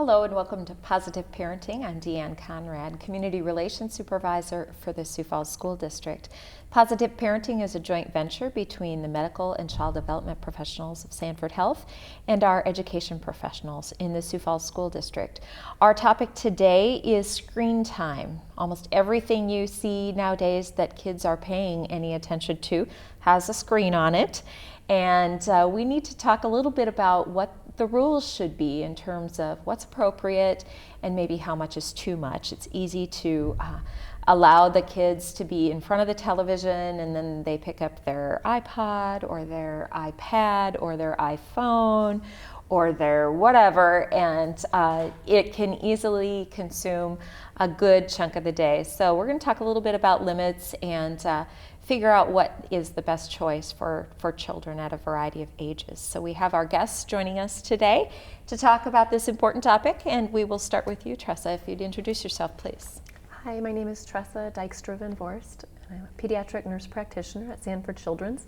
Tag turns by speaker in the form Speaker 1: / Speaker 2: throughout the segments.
Speaker 1: Hello and welcome to Positive Parenting. I'm DeeAnn Konrad, Community Relations Supervisor for the Sioux Falls School District. Positive Parenting is a joint venture between the medical and child development professionals of Sanford Health and our education professionals in the Sioux Falls School District. Our topic today is screen time. Almost everything you see nowadays that kids are paying any attention to has a screen on it. And we need to talk a little bit about what the rules should be in terms of what's appropriate and maybe how much is too much. It's easy to allow the kids to be in front of the television and then they pick up their iPod or their iPad or their iPhone or their whatever, and it can easily consume a good chunk of the day. So we're going to talk a little bit about limits and figure out what is the best choice for children at a variety of ages. So we have our guests joining us today to talk about this important topic, and we will start with you, Tressa, if you'd introduce yourself, please.
Speaker 2: Hi, my name is Tressa Dykstra-Van-Vorst, and I'm a pediatric nurse practitioner at Sanford Children's.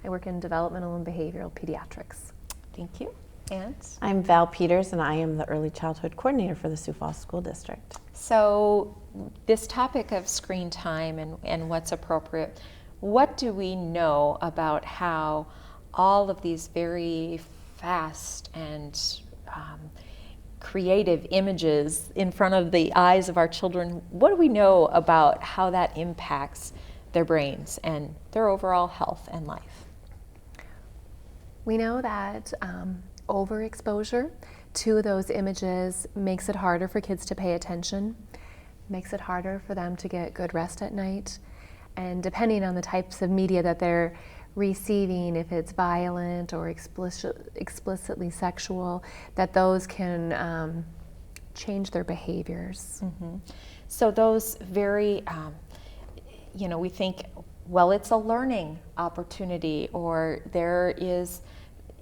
Speaker 2: I work in developmental and behavioral pediatrics.
Speaker 1: Thank you. And
Speaker 3: I'm Val Peters, and I am the early childhood coordinator for the Sioux Falls School District.
Speaker 1: so this topic of screen time and what's appropriate, what do we know about how all of these very fast and creative images in front of the eyes of our children, what do we know about how that impacts their brains and their overall health and life?
Speaker 2: We know that overexposure to those images makes it harder for kids to pay attention, makes it harder for them to get good rest at night, and depending on the types of media that they're receiving, if it's violent or explicitly sexual, that those can change their behaviors.
Speaker 1: Mm-hmm. So those very, we think, well, it's a learning opportunity, or there is,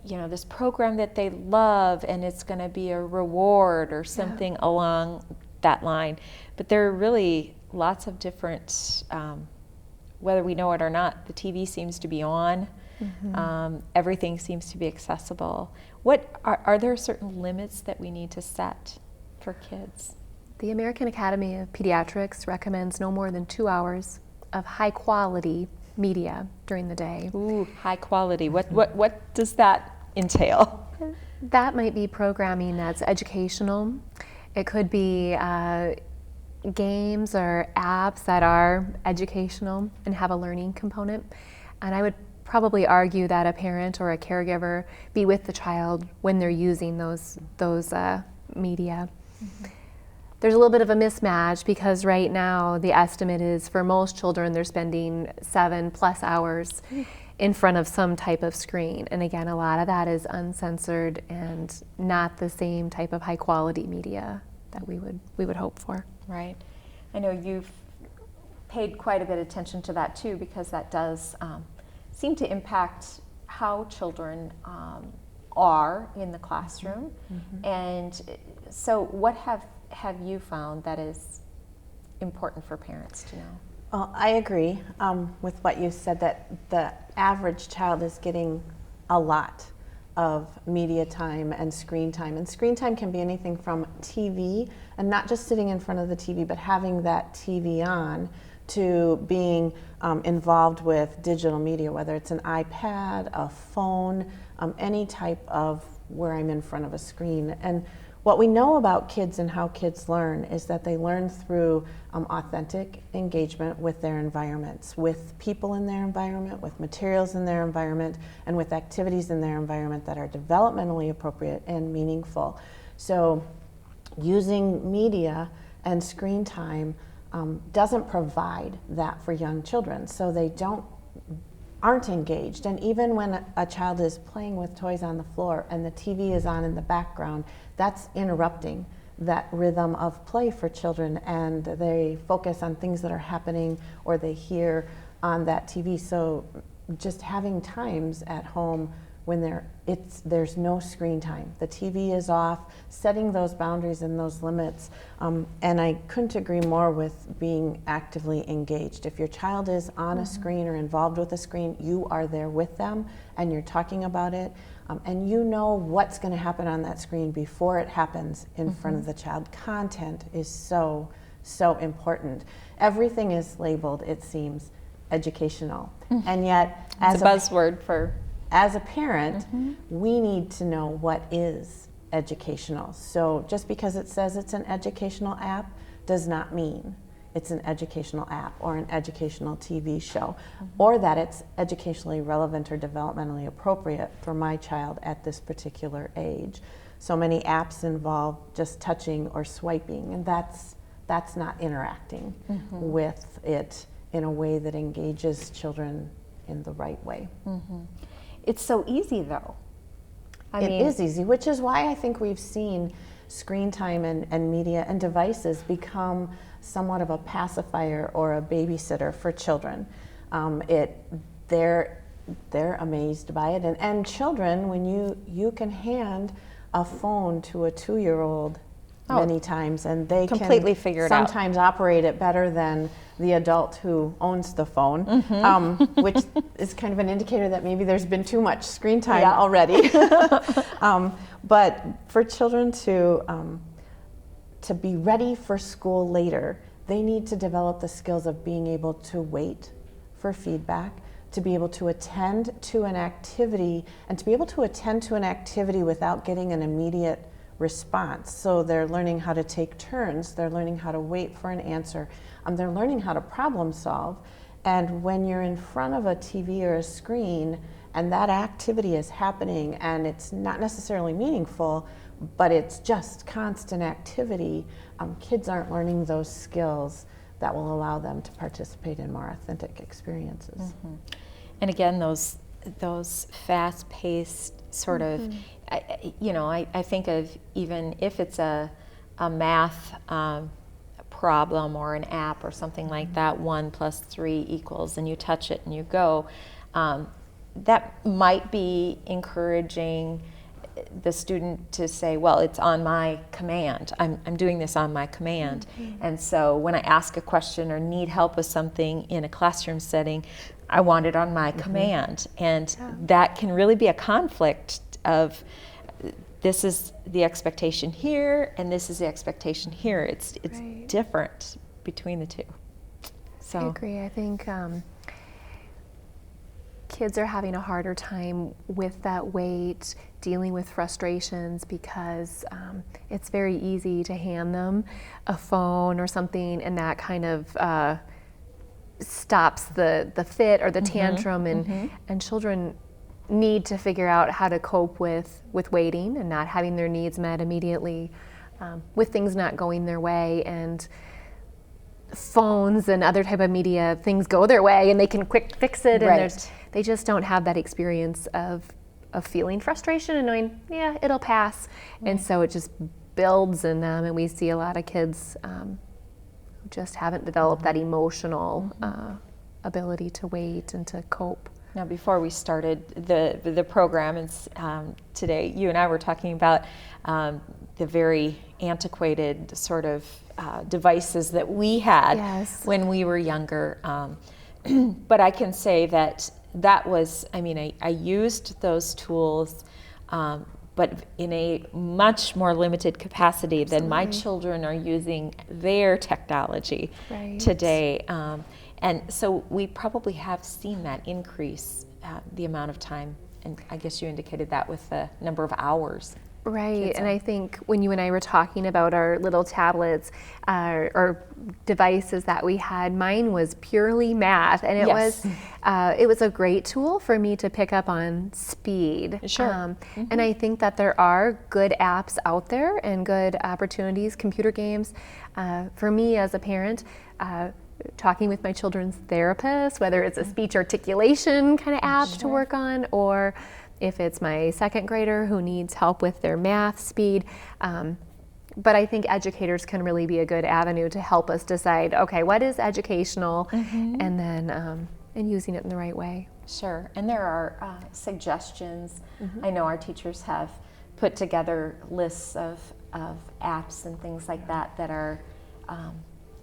Speaker 1: this program that they love and it's going to be a reward or something along that line. But there are really lots of different, whether we know it or not, the TV seems to be on. Mm-hmm. Everything seems to be accessible. What are there certain limits that we need to set for kids?
Speaker 2: The American Academy of Pediatrics recommends no more than 2 hours of high quality media during the day.
Speaker 1: Ooh, high quality. What does that entail?
Speaker 2: That might be programming that's educational. It could be games or apps that are educational and have a learning component. And I would probably argue that a parent or a caregiver be with the child when they're using those media. Mm-hmm. There's a little bit of a mismatch because right now the estimate is for most children they're spending 7+ hours in front of some type of screen. And again, a lot of that is uncensored and not the same type of high quality media that we would hope for.
Speaker 1: Right. I know you've paid quite a bit of attention to that too, because that does seem to impact how children are in the classroom. Mm-hmm. And so what have you found that is important for parents to know?
Speaker 3: Well, I agree with what you said, that the average child is getting a lot of media time and screen time. And screen time can be anything from TV, and not just sitting in front of the TV, but having that TV on, to being involved with digital media, whether it's an iPad, a phone, any type of where I'm in front of a screen. And what we know about kids and how kids learn is that they learn through authentic engagement with their environments, with people in their environment, with materials in their environment, and with activities in their environment that are developmentally appropriate and meaningful. So using media and screen time doesn't provide that for young children, so they aren't engaged. And even when a child is playing with toys on the floor and the TV is on in the background, that's interrupting that rhythm of play for children, and they focus on things that are happening or they hear on that TV. So just having times at home when there's no screen time. The TV is off, setting those boundaries and those limits. And I couldn't agree more with being actively engaged. If your child is on a screen or involved with a screen, you are there with them and you're talking about it. And you know what's going to happen on that screen before it happens in front of the child. Content is so important. Everything is labeled, it seems, educational. And yet,
Speaker 1: It's a buzzword for...
Speaker 3: As a parent, we need to know what is educational. So just because it says it's an educational app does not mean it's an educational app or an educational TV show, or that it's educationally relevant or developmentally appropriate for my child at this particular age. So many apps involve just touching or swiping, and that's not interacting with it in a way that engages children in the right way.
Speaker 1: It's so easy, though.
Speaker 3: It is easy, which is why I think we've seen screen time and media and devices become somewhat of a pacifier or a babysitter for children. They're amazed by it, and children, when you can hand a phone to a 2-year-old many times, and they
Speaker 1: completely
Speaker 3: can
Speaker 1: figure it out.
Speaker 3: Sometimes operate it better than the adult who owns the phone, which is kind of an indicator that maybe there's been too much screen time already. But for children to be ready for school later, they need to develop the skills of being able to wait for feedback, to be able to attend to an activity, and to be able to attend to an activity without getting an immediate response. So they're learning how to take turns, they're learning how to wait for an answer, they're learning how to problem solve. And when you're in front of a TV or a screen and that activity is happening and it's not necessarily meaningful, but it's just constant activity, kids aren't learning those skills that will allow them to participate in more authentic experiences.
Speaker 1: And again, those fast-paced sort of, I think of, even if it's a math problem or an app or something like that, 1 + 3 equals, and you touch it and you go, that might be encouraging the student to say, well, it's on my command. I'm doing this on my command. And so when I ask a question or need help with something in a classroom setting, I want it on my command. And that can really be a conflict of, this is the expectation here and this is the expectation here. It's different between the two. So
Speaker 2: I agree. I think kids are having a harder time with that weight, dealing with frustrations, because it's very easy to hand them a phone or something, and that kind of stops the fit or the tantrum, and children need to figure out how to cope with waiting and not having their needs met immediately, with things not going their way. And phones and other type of media, things go their way and they can quick fix it, and they just don't have that experience of feeling frustration and knowing, yeah, it'll pass. And so it just builds in them, and we see a lot of kids who just haven't developed that emotional ability to wait and to cope.
Speaker 1: Now, before we started the program, and today you and I were talking about the very antiquated sort of devices that we had when we were younger. But I can say that was, I used those tools, but in a much more limited capacity than my children are using their technology today. And so we probably have seen that increase, the amount of time, and I guess you indicated that with the number of hours.
Speaker 2: Right, and I think when you and I were talking about our little tablets or devices that we had, mine was purely math, and it was a great tool for me to pick up on speed.
Speaker 1: Sure.
Speaker 2: And I think that there are good apps out there and good opportunities, computer games. For me as a parent, talking with my children's therapist, whether it's a speech articulation kind of app to work on, or if it's my second grader who needs help with their math speed. But I think educators can really be a good avenue to help us decide, okay, what is educational? And then and using it in the right way.
Speaker 1: Sure, and there are suggestions. I know our teachers have put together lists of apps and things like that that are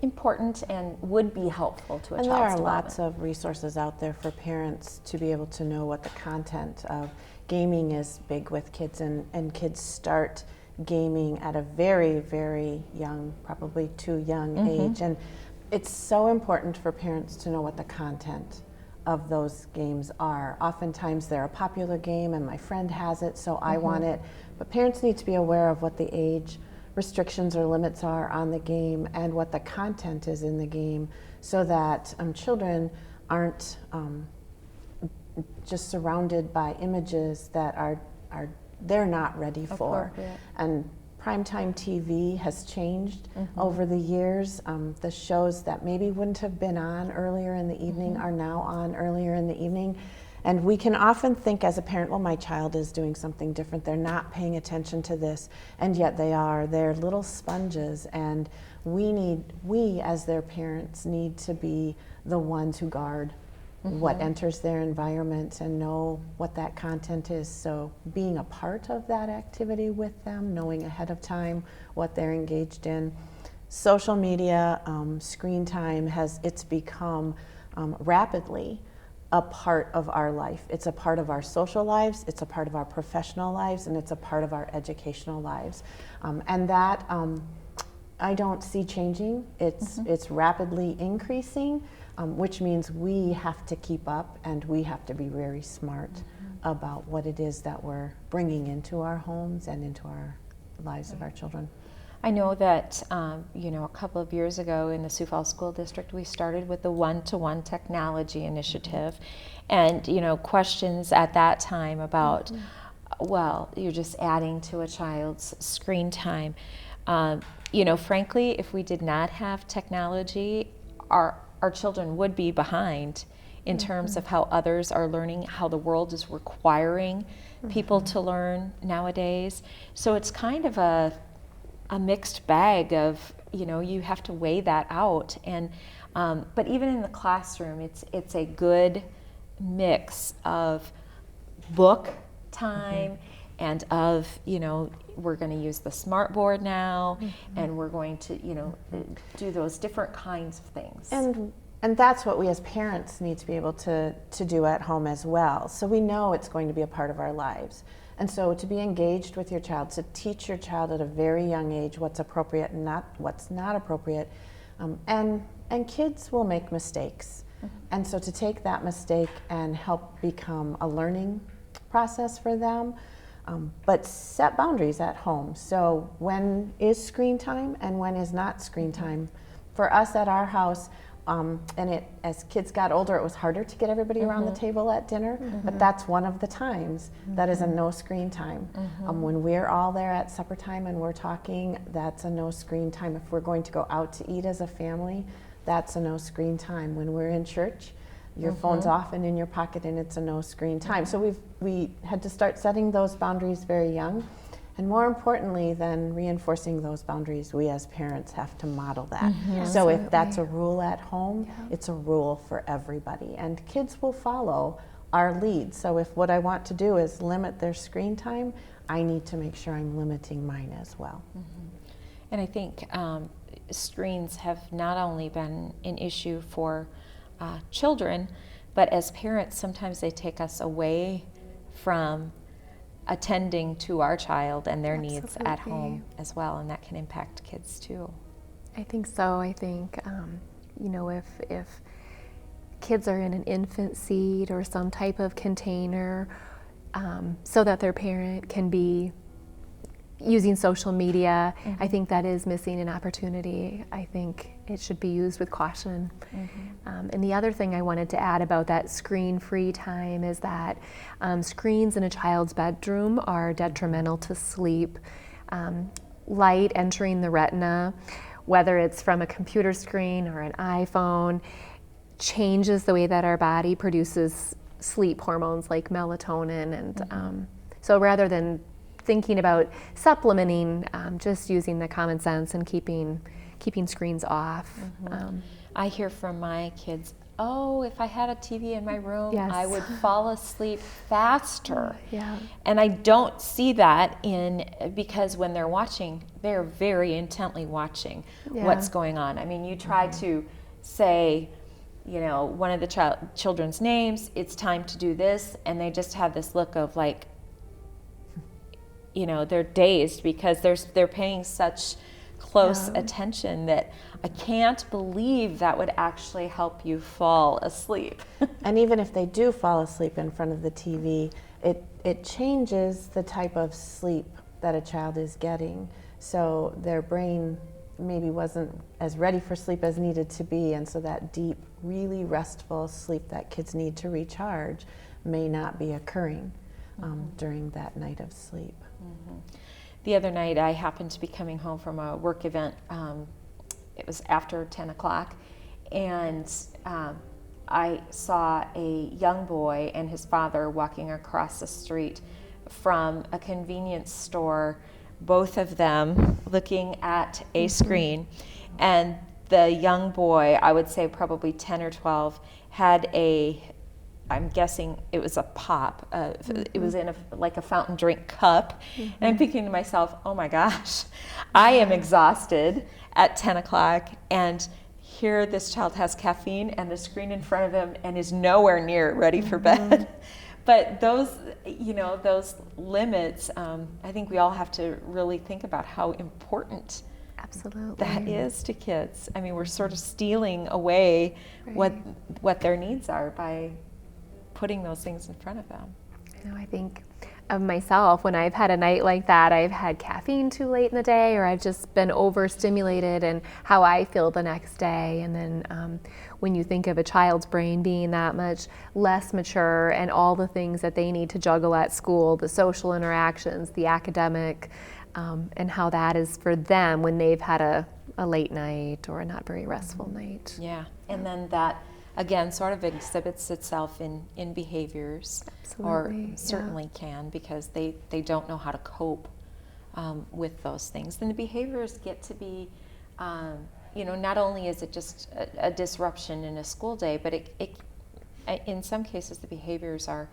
Speaker 1: important and would be helpful to a child's
Speaker 3: And there are
Speaker 1: development.
Speaker 3: lots of resources out there for parents to be able to know what the content of gaming is big with kids, and kids start gaming at a very, very young, probably too young age. And it's so important for parents to know what the content of those games are. Oftentimes they're a popular game and my friend has it, so I want it. But parents need to be aware of what the age restrictions or limits are on the game and what the content is in the game, so that children aren't just surrounded by images that are they're not ready for.
Speaker 1: Appropriate.
Speaker 3: And primetime TV has changed over the years. The shows that maybe wouldn't have been on earlier in the evening are now on earlier in the evening. And we can often think as a parent, well, my child is doing something different. They're not paying attention to this, and yet they are. They're little sponges, and we as their parents need to be the ones who guard what enters their environment and know what that content is. So being a part of that activity with them, knowing ahead of time what they're engaged in. Social media, screen time it's become rapidly a part of our life. It's a part of our social lives, it's a part of our professional lives, and it's a part of our educational lives. And that I don't see changing. It's rapidly increasing, which means we have to keep up and we have to be very smart about what it is that we're bringing into our homes and into our lives of our children.
Speaker 1: I know that, a couple of years ago in the Sioux Falls School District, we started with the one-to-one technology initiative, and, questions at that time about, well, you're just adding to a child's screen time. Frankly, if we did not have technology, our children would be behind in terms of how others are learning, how the world is requiring people to learn nowadays. So it's kind of a mixed bag of, you have to weigh that out. And but even in the classroom, it's a good mix of book time and of, we're going to use the smart board now, and we're going to, do those different kinds of things.
Speaker 3: And that's what we as parents need to be able to do at home as well. So we know it's going to be a part of our lives. And so to be engaged with your child, to teach your child at a very young age what's appropriate and what's not appropriate. And kids will make mistakes. And so to take that mistake and help become a learning process for them, but set boundaries at home. So when is screen time and when is not screen time? For us at our house, as kids got older, it was harder to get everybody around the table at dinner, but that's one of the times that is a no screen time. When we're all there at supper time and we're talking, that's a no screen time. If we're going to go out to eat as a family, that's a no screen time. When we're in church, your phone's off and in your pocket, and it's a no screen time. So we had to start setting those boundaries very young. And more importantly than reinforcing those boundaries, we as parents have to model that. So if that's a rule at home, it's a rule for everybody. And kids will follow our lead. So if what I want to do is limit their screen time, I need to make sure I'm limiting mine as well.
Speaker 1: And I think screens have not only been an issue for children, but as parents, sometimes they take us away from attending to our child and their needs at home as well, and that can impact kids too.
Speaker 2: I think so. I think, if kids are in an infant seat or some type of container, so that their parent can be using social media, I think that is missing an opportunity. I think it should be used with caution. And the other thing I wanted to add about that screen-free time is that screens in a child's bedroom are detrimental to sleep. Light entering the retina, whether it's from a computer screen or an iPhone, changes the way that our body produces sleep hormones like melatonin. And so rather than thinking about supplementing, just using the common sense and keeping screens off.
Speaker 1: I hear from my kids, oh, if I had a TV in my room,
Speaker 2: Yes.
Speaker 1: I would fall asleep faster.
Speaker 2: Yeah.
Speaker 1: And I don't see that because when they're watching, they're very intently watching what's going on. I mean, you try to say, one of the children's names, it's time to do this, and they just have this look of like, they're dazed because they're paying such close attention that I can't believe that would actually help you fall asleep.
Speaker 3: And even if they do fall asleep in front of the TV, it changes the type of sleep that a child is getting. So their brain maybe wasn't as ready for sleep as needed to be, and so that deep, really restful sleep that kids need to recharge may not be occurring during that night of sleep.
Speaker 1: The other night I happened to be coming home from a work event. It was after 10 o'clock, and I saw a young boy and his father walking across the street from a convenience store, both of them looking at a screen. And the young boy, I would say probably 10 or 12, had I'm guessing it was a pop. It was in like a fountain drink cup. And I'm thinking to myself, oh my gosh, I am exhausted at 10 o'clock, and here this child has caffeine and the screen in front of him and is nowhere near ready for bed. But those limits, I think we all have to really think about how important
Speaker 2: Absolutely.
Speaker 1: that is to kids. I mean, we're sort of stealing away what their needs are by putting those things in front of them.
Speaker 2: I think of myself when I've had a night like that. I've had caffeine too late in the day, or I've just been overstimulated, and how I feel the next day. And then when you think of a child's brain being that much less mature, and all the things that they need to juggle at school, the social interactions, the academic, and how that is for them when they've had a late night or a not very restful night.
Speaker 1: Yeah, and then that again sort of exhibits itself in behaviors.
Speaker 2: Absolutely,
Speaker 1: Or certainly can, because they don't know how to cope with those things. And the behaviors get to be, not only is it just a disruption in a school day, but it in some cases the behaviors are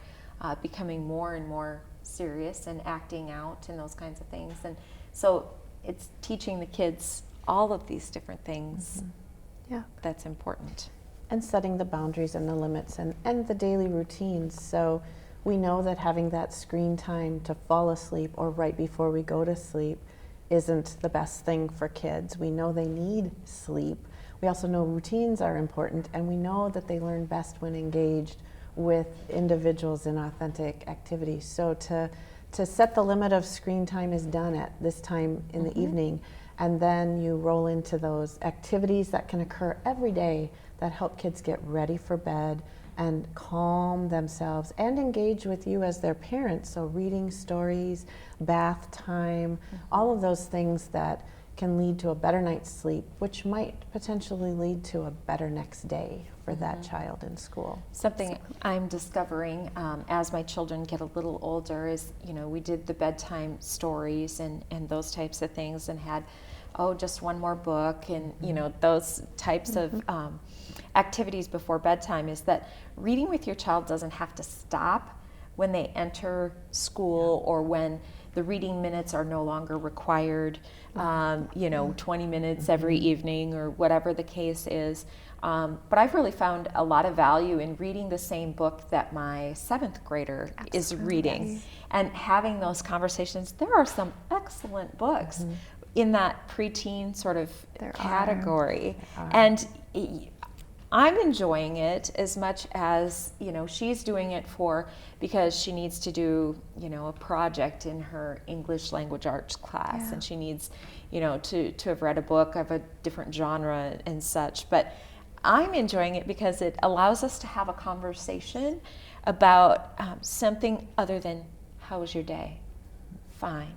Speaker 1: becoming more and more serious and acting out and those kinds of things. And so it's teaching the kids all of these different things.
Speaker 2: Yeah.
Speaker 1: That's important.
Speaker 3: And setting the boundaries and the limits and the daily routines. So we know that having that screen time to fall asleep or right before we go to sleep isn't the best thing for kids. We know they need sleep. We also know routines are important, and we know that they learn best when engaged with individuals in authentic activities. So to set the limit of screen time is done at this time in the evening, and then you roll into those activities that can occur every day that help kids get ready for bed and calm themselves and engage with you as their parents. So reading stories, bath time, all of those things that can lead to a better night's sleep, which might potentially lead to a better next day for that child in school.
Speaker 1: Something I'm discovering as my children get a little older is, we did the bedtime stories and those types of things, and had, just one more book, and those types of activities before bedtime. Is that reading with your child doesn't have to stop when they enter school or when the reading minutes are no longer required, 20 minutes every evening or whatever the case is. But I've really found a lot of value in reading the same book that my 7th grader is reading, and having those conversations. There are some excellent books in that preteen sort of category. And I'm enjoying it as much as, she's doing it because she needs to do, a project in her English language arts class, and she needs, to have read a book of a different genre and such. But I'm enjoying it because it allows us to have a conversation about something other than, how was your day? Fine.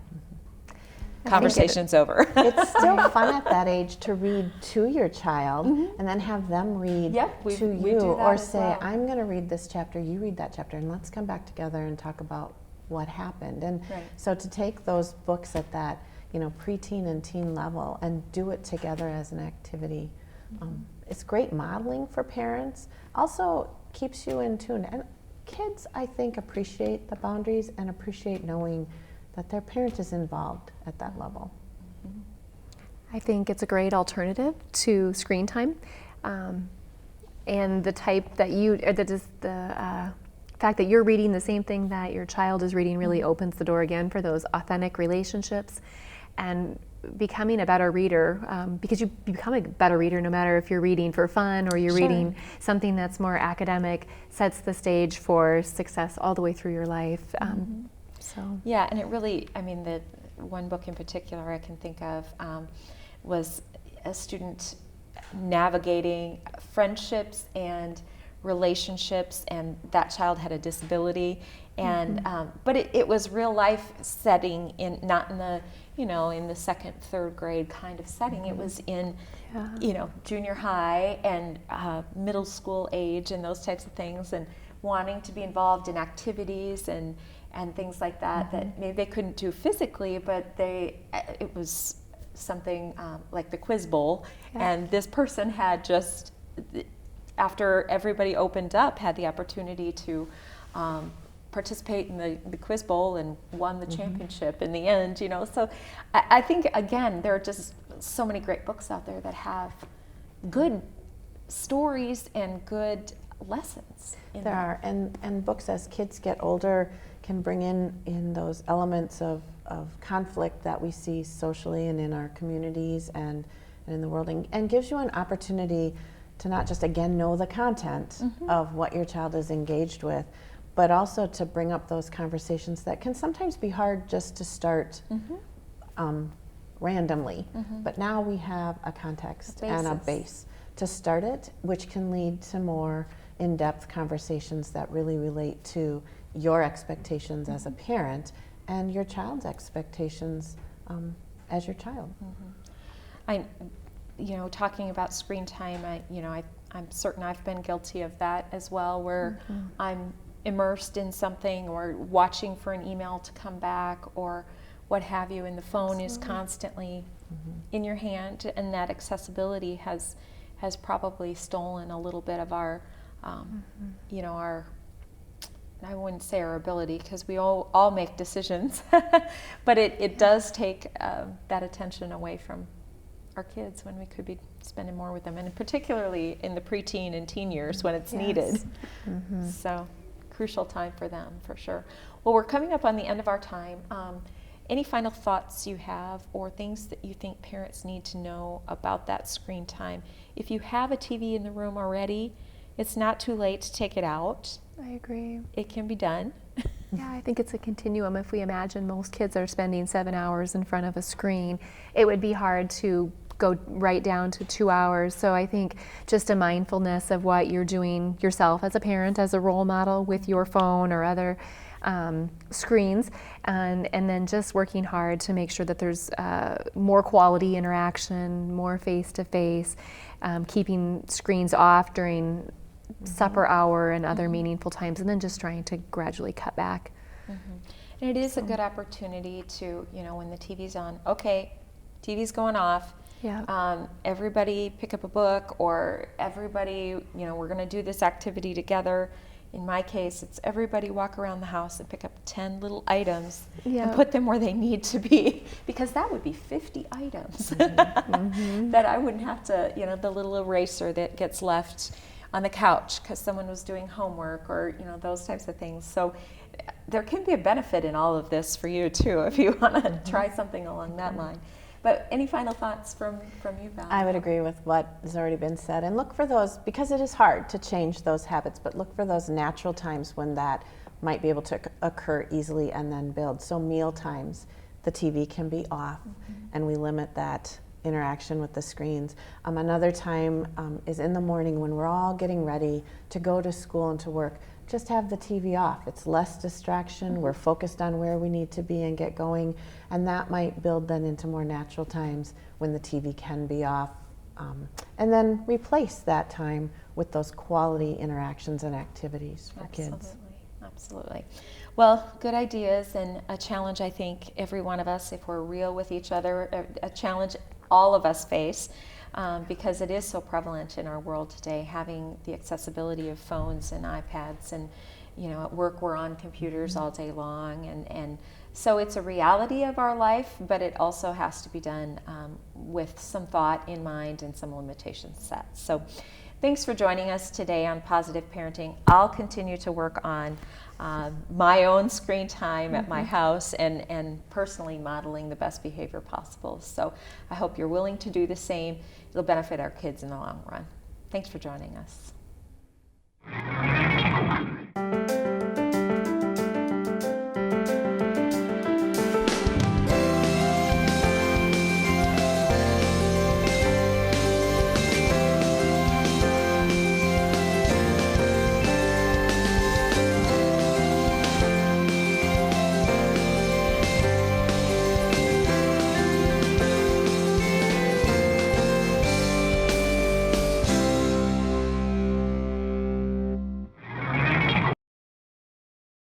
Speaker 1: Conversation's over.
Speaker 3: It's still fun at that age to read to your child and then have them read to you, or say, I'm going to read this chapter, you read that chapter, and let's come back together and talk about what happened. And so to take those books at that, preteen and teen level and do it together as an activity It's great modeling for parents. Also keeps you in tune. And kids, I think, appreciate the boundaries and appreciate knowing that their parent is involved at that level.
Speaker 2: I think it's a great alternative to screen time. And the type that the fact that you're reading the same thing that your child is reading really opens the door again for those authentic relationships and becoming a better reader, because you become a better reader no matter if you're reading for fun or you're reading something that's more academic, sets the stage for success all the way through your life.
Speaker 1: Yeah, and it really, I mean, the one book in particular I can think of was a student navigating friendships and relationships, and that child had a disability, and but it was real life setting, not in the in the second, third grade kind of setting. It was in junior high and middle school age and those types of things, and wanting to be involved in activities and things like that that maybe they couldn't do physically, but it was something like the quiz bowl, and this person had just, after everybody opened up, had the opportunity to participate in the quiz bowl and won the championship in the end, So I think, again, there are just so many great books out there that have good stories and good lessons.
Speaker 3: There are, and books as kids get older can bring in those elements of conflict that we see socially and in our communities and in the world, and gives you an opportunity to not just, again, know the content of what your child is engaged with, but also to bring up those conversations that can sometimes be hard just to start randomly. But now we have a context and a base to start it, which can lead to more in-depth conversations that really relate to your expectations as a parent and your child's expectations as your child.
Speaker 1: Talking about screen time, I'm certain I've been guilty of that as well, where I'm immersed in something or watching for an email to come back or what have you, and the phone is constantly in your hand, and that accessibility has probably stolen a little bit of our, our, I wouldn't say our ability, because we all make decisions, but it does take that attention away from our kids when we could be spending more with them, and particularly in the preteen and teen years when it's needed. So crucial time for them, for sure. Well, we're coming up on the end of our time. Any final thoughts you have or things that you think parents need to know about that screen time? If you have a TV in the room already, it's not too late to take it out.
Speaker 2: I agree.
Speaker 1: It can be done.
Speaker 2: Yeah, I think it's a continuum. If we imagine most kids are spending 7 hours in front of a screen, it would be hard to go right down to 2 hours. So I think just a mindfulness of what you're doing yourself as a parent, as a role model with your phone or other screens, and then just working hard to make sure that there's more quality interaction, more face-to-face, keeping screens off during supper hour and other meaningful times, and then just trying to gradually cut back.
Speaker 1: And it is a good opportunity to, when the TV's on, okay, TV's going off.
Speaker 2: Yeah.
Speaker 1: Everybody pick up a book, or everybody, we're going to do this activity together. In my case, it's everybody walk around the house and pick up 10 little items and put them where they need to be, because that would be 50 items that I wouldn't have to, the little eraser that gets left on the couch because someone was doing homework, or those types of things. So there can be a benefit in all of this for you too, if you want to try something along that line. But any final thoughts from you, Val?
Speaker 3: I would agree with what has already been said, and look for those, because it is hard to change those habits, but look for those natural times when that might be able to occur easily and then build. So meal times, the TV can be off, and we limit that interaction with the screens. Another time is in the morning when we're all getting ready to go to school and to work. Just have the TV off. It's less distraction. We're focused on where we need to be and get going, and that might build then into more natural times when the TV can be off, and then replace that time with those quality interactions and activities for kids.
Speaker 1: Absolutely. Well, good ideas, and a challenge, I think, every one of us, if we're real with each other, a challenge all of us face. because it is so prevalent in our world today, having the accessibility of phones and iPads, and at work we're on computers all day long, and so it's a reality of our life, but it also has to be done with some thought in mind and some limitations set. So thanks for joining us today on Positive Parenting. I'll continue to work on my own screen time at my house and personally modeling the best behavior possible. So I hope you're willing to do the same. It'll benefit our kids in the long run. Thanks for joining us.